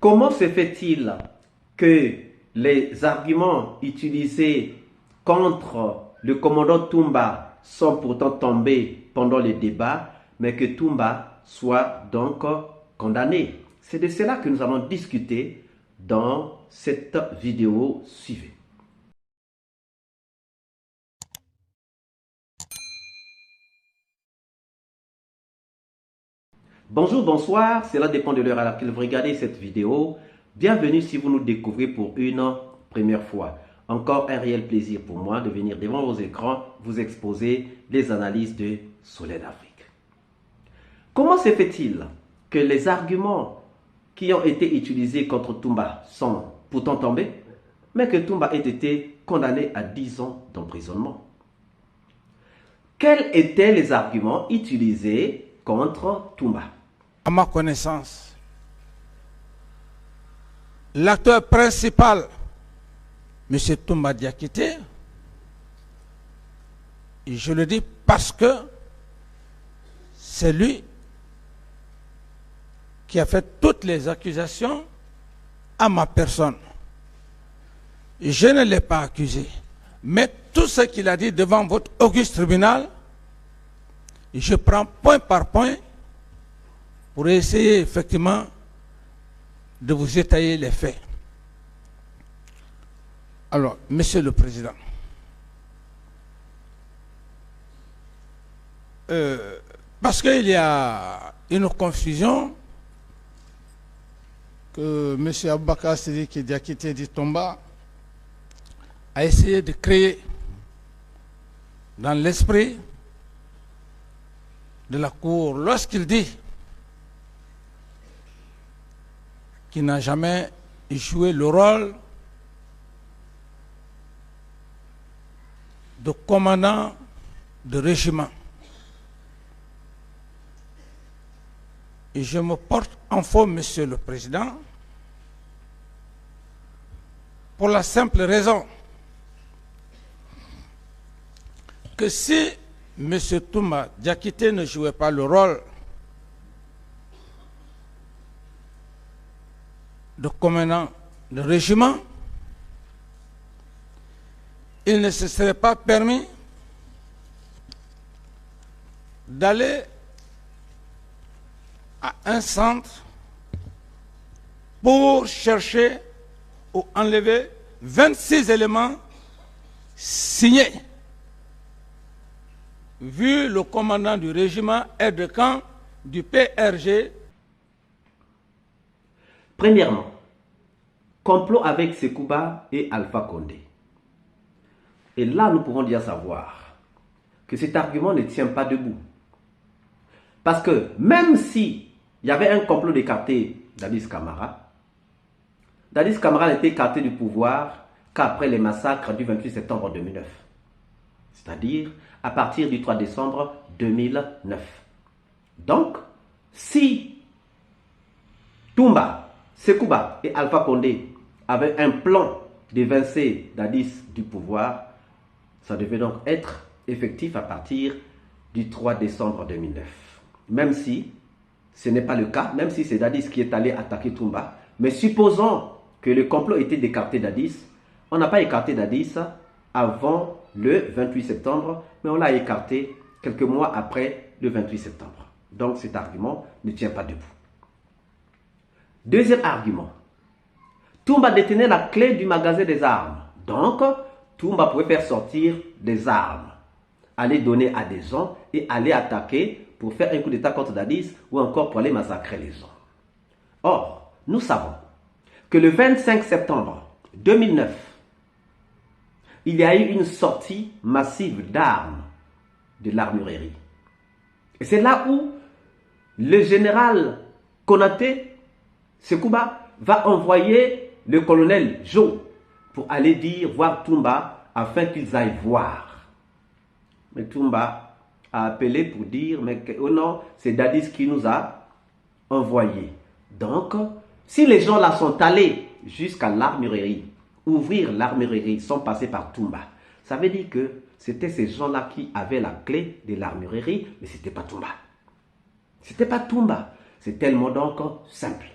Comment se fait-il que les arguments utilisés contre le commandant Toumba sont pourtant tombés pendant les débats, mais que Toumba soit donc condamné? C'est de cela que nous allons discuter dans cette vidéo suivante. Bonjour, bonsoir, cela dépend de l'heure à laquelle vous regardez cette vidéo. Bienvenue si vous nous découvrez pour une première fois. Encore un réel plaisir pour moi de venir devant vos écrans vous exposer les analyses de Soleil d'Afrique. Comment se fait-il que les arguments qui ont été utilisés contre Toumba sont pourtant tombés, mais que Toumba ait été condamné à 10 ans d'emprisonnement? Quels étaient les arguments utilisés contre Toumba? À ma connaissance, l'acteur principal, M. Toumba Diakité, et je le dis parce que c'est lui qui a fait toutes les accusations à ma personne. Je ne l'ai pas accusé, mais tout ce qu'il a dit devant votre auguste tribunal, je prends point par point pour essayer effectivement de vous étayer les faits. Alors, Monsieur le Président, parce qu'il y a une confusion que M. Aboubakar Sidiki Diakité dit Toumba a essayé de créer dans l'esprit de la Cour lorsqu'il dit qu'il n'a jamais joué le rôle de commandant de régiment. Et je me porte en faux, Monsieur le Président, pour la simple raison que si M. Toumba Diakité ne jouait pas le rôle de commandant de régiment, il ne se serait pas permis d'aller à un centre pour chercher ou enlever 26 éléments signés, vu le commandant du régiment aide de camp du PRG. Premièrement, complot avec Sekouba et Alpha Condé. Et là, nous pouvons bien savoir que cet argument ne tient pas debout. Parce que même si il y avait un complot d'écarter Dadis Camara n'a été écarté du pouvoir qu'après les massacres du 28 septembre 2009. C'est-à-dire à partir du 3 décembre 2009. Donc, si Toumba, Sekouba et Alpha Condé avaient un plan d'évincer Dadis du pouvoir, ça devait donc être effectif à partir du 3 décembre 2009. Même si ce n'est pas le cas, même si c'est Dadis qui est allé attaquer Toumba, mais supposons que le complot était d'écarter Dadis, on n'a pas écarté Dadis avant le 28 septembre, mais on l'a écarté quelques mois après le 28 septembre. Donc cet argument ne tient pas debout. Deuxième argument, Toumba détenait la clé du magasin des armes. Donc, Toumba pouvait faire sortir des armes, aller donner à des gens et aller attaquer pour faire un coup d'état contre Dadis ou encore pour aller massacrer les gens. Or, nous savons que le 25 septembre 2009, il y a eu une sortie massive d'armes de l'armurerie. Et c'est là où le général Konaté, Sekouba, va envoyer le colonel Joe pour aller voir Toumba afin qu'ils aillent voir. Mais Toumba a appelé pour dire, mais oh non, c'est Dadis qui nous a envoyés. Donc, si les gens là sont allés jusqu'à l'armurerie, ouvrir l'armurerie, sont passés par Toumba, ça veut dire que c'était ces gens-là qui avaient la clé de l'armurerie, mais ce n'était pas Toumba. C'était pas Toumba. C'est tellement donc simple.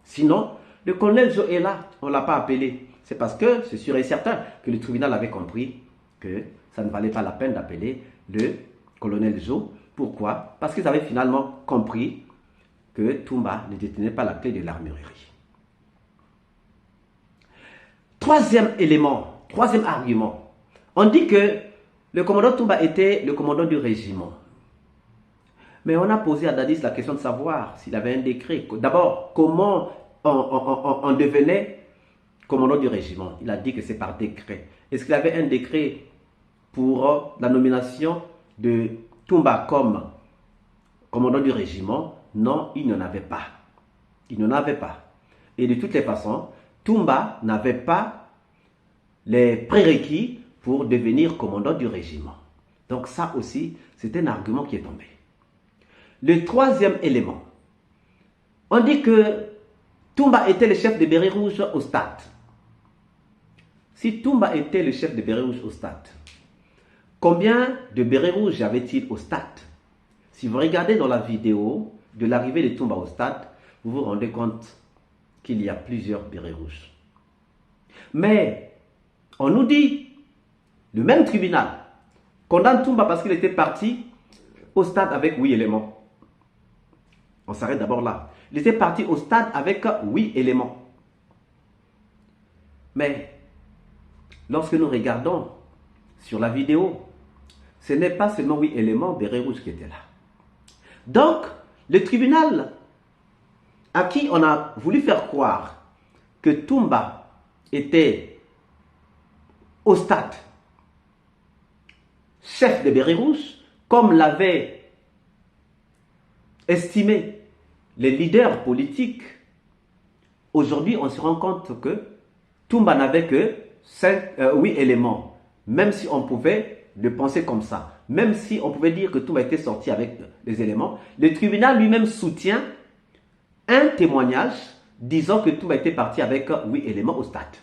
Sinon, Le colonel Zo est là, on ne l'a pas appelé. C'est parce que c'est sûr et certain que le tribunal avait compris que ça ne valait pas la peine d'appeler le colonel Zo. Pourquoi? Parce qu'ils avaient finalement compris que Toumba ne détenait pas la clé de l'armurerie. Troisième élément, troisième argument. On dit que le commandant Toumba était le commandant du régiment. Mais on a posé à Dadis la question de savoir s'il avait un décret. D'abord, comment on devenait commandant du régiment? Il a dit que c'est par décret. Est-ce qu'il avait un décret pour la nomination de Toumba comme commandant du régiment? Non, il n'en avait pas. Il n'en avait pas. Et de toutes les façons, Toumba n'avait pas les prérequis pour devenir commandant du régiment. Donc ça aussi, c'est un argument qui est tombé. Le troisième élément, on dit que Toumba était le chef de Béret Rouge au stade. Si Toumba était le chef de Béret Rouge au stade, combien de Béret Rouge y avait-il au stade? Si vous regardez dans la vidéo de l'arrivée de Toumba au stade, vous vous rendez compte qu'il y a plusieurs Bérets rouges. Mais on nous dit, le même tribunal condamne Toumba parce qu'il était parti au stade avec 8 éléments. On s'arrête d'abord là. Il était parti au stade avec 8 éléments. Mais lorsque nous regardons sur la vidéo, ce n'est pas seulement 8 éléments Bérets rouges qui étaient là. Donc, le tribunal à qui on a voulu faire croire que Toumba était au stade chef de Bérets rouges, comme l'avaient estimé les leaders politiques, aujourd'hui on se rend compte que Toumba n'avait que 8 éléments, même si on pouvait le penser comme ça, même si on pouvait dire que Toumba était sorti avec les éléments, le tribunal lui-même soutient un témoignage disant que Toumba était parti avec 8 éléments au stade.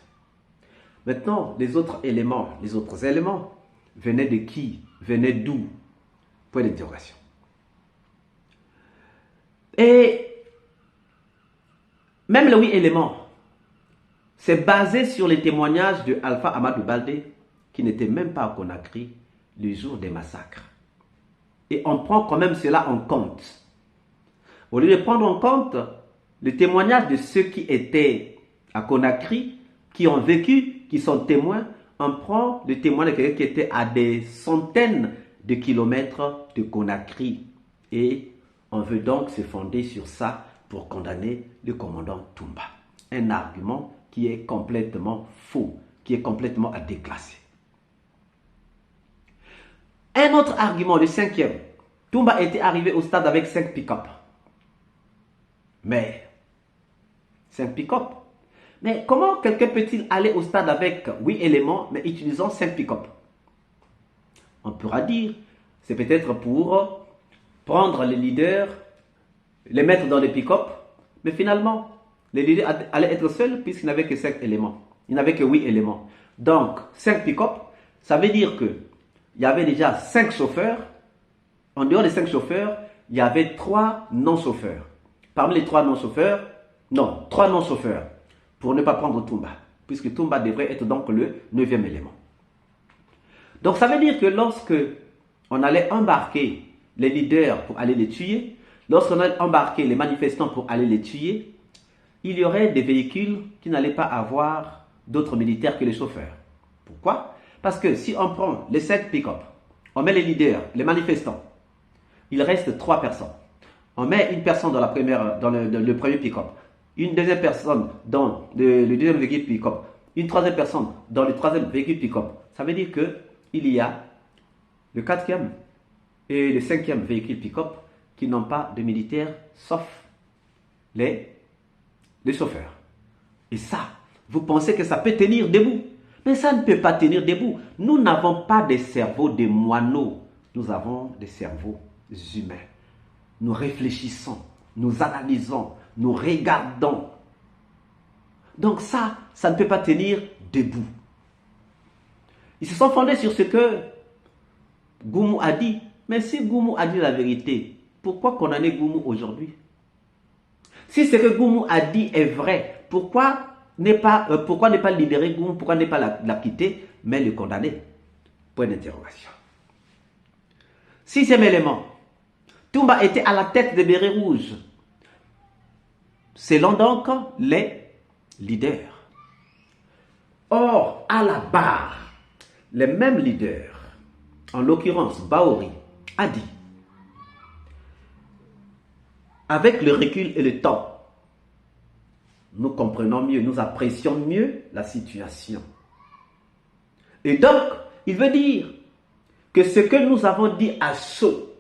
Maintenant, les autres éléments venaient de qui? Venaient d'où? Point d'interrogation. Et même les 8 éléments, c'est basé sur les témoignages de Alpha Amadou Baldé, qui n'était même pas à Conakry le jour des massacres. Et on prend quand même cela en compte. Au lieu de prendre en compte le témoignage de ceux qui étaient à Conakry, qui ont vécu, qui sont témoins, on prend le témoignage de quelqu'un qui était à des centaines de kilomètres de Conakry. Et on veut donc se fonder sur ça pour condamner le commandant Toumba. Un argument qui est complètement faux, qui est complètement à déclasser. Un autre argument, le cinquième. Toumba était arrivé au stade avec 5 pick-up. Mais, 5 pick-up. Mais comment quelqu'un peut-il aller au stade avec 8 éléments, mais utilisant 5 pick-up? On pourra dire, c'est peut-être pour prendre les leaders, les mettre dans les pick-up, mais finalement, les leaders allaient être seuls puisqu'ils n'avaient que 5 éléments. Ils n'avaient que 8 éléments. Donc, 5 pick-up, ça veut dire que il y avait déjà 5 chauffeurs. En dehors des 5 chauffeurs, il y avait 3 non-chauffeurs. Parmi les 3 non-chauffeurs, non, 3 non-chauffeurs, pour ne pas prendre Toumba, puisque Toumba devrait être donc le 9e élément. Donc ça veut dire que lorsque on allait embarquer les leaders pour aller les tuer, lorsqu'on allait embarquer les manifestants pour aller les tuer, il y aurait des véhicules qui n'allaient pas avoir d'autres militaires que les chauffeurs. Pourquoi? Parce que si on prend les 5 pick-up, on met les leaders, les manifestants, il reste 3 personnes. On met une personne dans le premier pick-up, une deuxième personne dans le deuxième véhicule pick-up, une troisième personne dans le troisième véhicule pick-up. Ça veut dire qu'il y a le 4e et le 5e véhicule pick-up qui n'ont pas de militaires sauf les chauffeurs. Et ça, vous pensez que ça peut tenir debout? Mais ça ne peut pas tenir debout. Nous n'avons pas des cerveaux de moineaux. Nous avons des cerveaux humains. Nous réfléchissons, nous analysons, nous regardons. Donc ça ne peut pas tenir debout. Ils se sont fondés sur ce que Goumou a dit. Mais si Goumou a dit la vérité, pourquoi condamner Goumou aujourd'hui? Si ce que Goumou a dit est vrai, pourquoi ne pas libérer Goum, pourquoi ne pas la quitter, mais le condamner? Point d'interrogation. Sixième élément, Toumba était à la tête des bérets rouges, selon donc les leaders. Or, à la barre, les mêmes leaders, en l'occurrence Baori, a dit, avec le recul et le temps, nous comprenons mieux, nous apprécions mieux la situation. Et donc, il veut dire que ce que nous avons dit à chaud,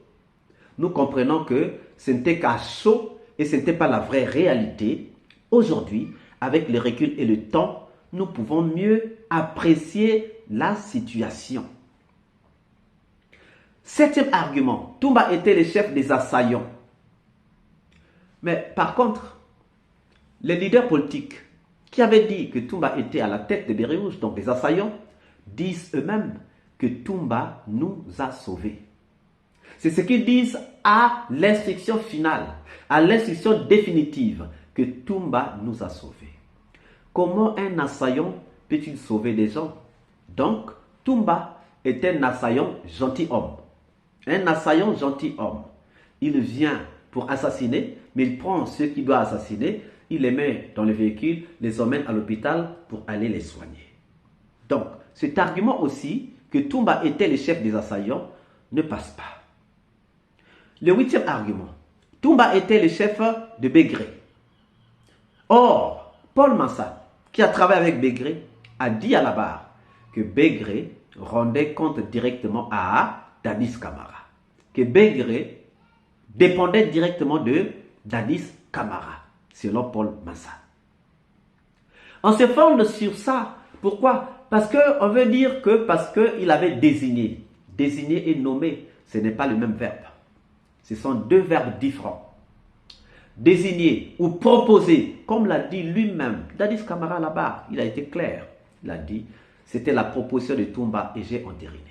nous comprenons que ce n'était qu'à chaud et ce n'était pas la vraie réalité. Aujourd'hui, avec le recul et le temps, nous pouvons mieux apprécier la situation. Septième argument, Toumba était le chef des assaillants. Mais par contre, les leaders politiques qui avaient dit que Toumba était à la tête des bérets rouges, donc des assaillants, disent eux-mêmes que Toumba nous a sauvés. C'est ce qu'ils disent à l'instruction finale, à l'instruction définitive, que Toumba nous a sauvés. Comment un assaillant peut-il sauver des gens? Donc, Toumba est un assaillant gentilhomme. Un assaillant gentilhomme. Il vient pour assassiner, mais il prend ceux qu'il doit assassiner, il les met dans le véhicule, les emmène à l'hôpital pour aller les soigner. Donc, cet argument aussi, que Toumba était le chef des assaillants, ne passe pas. Le huitième argument, Toumba était le chef de Begré. Or, Paul Massa, qui a travaillé avec Begré, a dit à la barre que Begré rendait compte directement à Dadis Camara. Que Begré dépendait directement de Dadis Camara, selon Paul Massa. On se fonde sur ça. Pourquoi? Parce qu'on veut dire que parce qu'il avait désigné. Désigner et nommer, ce n'est pas le même verbe. Ce sont deux verbes différents. Désigner ou proposer, comme l'a dit lui-même, Dadis Camara là-bas, il a été clair. Il a dit, c'était la proposition de Toumba et j'ai entériné.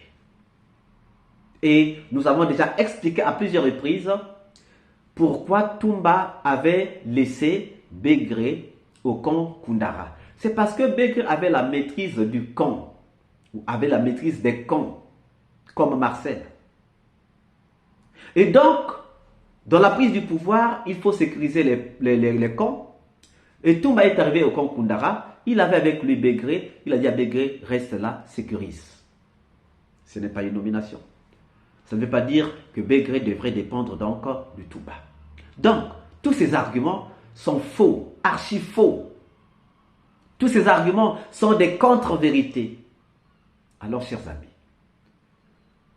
Et nous avons déjà expliqué à plusieurs reprises pourquoi Toumba avait laissé Begré au camp Koundara. C'est parce que Begré avait la maîtrise du camp, ou avait la maîtrise des camps, comme Marcel. Et donc, dans la prise du pouvoir, il faut sécuriser les camps. Et Toumba est arrivé au camp Koundara, il avait avec lui Begré, il a dit à Begré, reste là, sécurise. Ce n'est pas une nomination. Ça ne veut pas dire que Begré devrait dépendre donc du Toumba. Donc, tous ces arguments sont faux, archi faux. Tous ces arguments sont des contre-vérités. Alors, chers amis,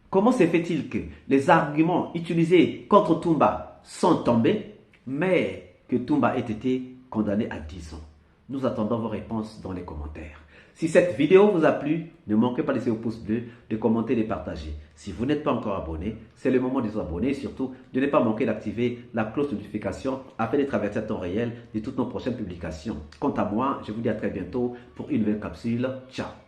comment se fait-il que les arguments utilisés contre Toumba sont tombés, mais que Toumba ait été condamné à 10 ans? Nous attendons vos réponses dans les commentaires. Si cette vidéo vous a plu, ne manquez pas de laisser au pouce bleu, de commenter, de partager. Si vous n'êtes pas encore abonné, c'est le moment de vous abonner et surtout de ne pas manquer d'activer la cloche de notification afin d'être averti à temps réel de toutes nos prochaines publications. Quant à moi, je vous dis à très bientôt pour une nouvelle capsule. Ciao!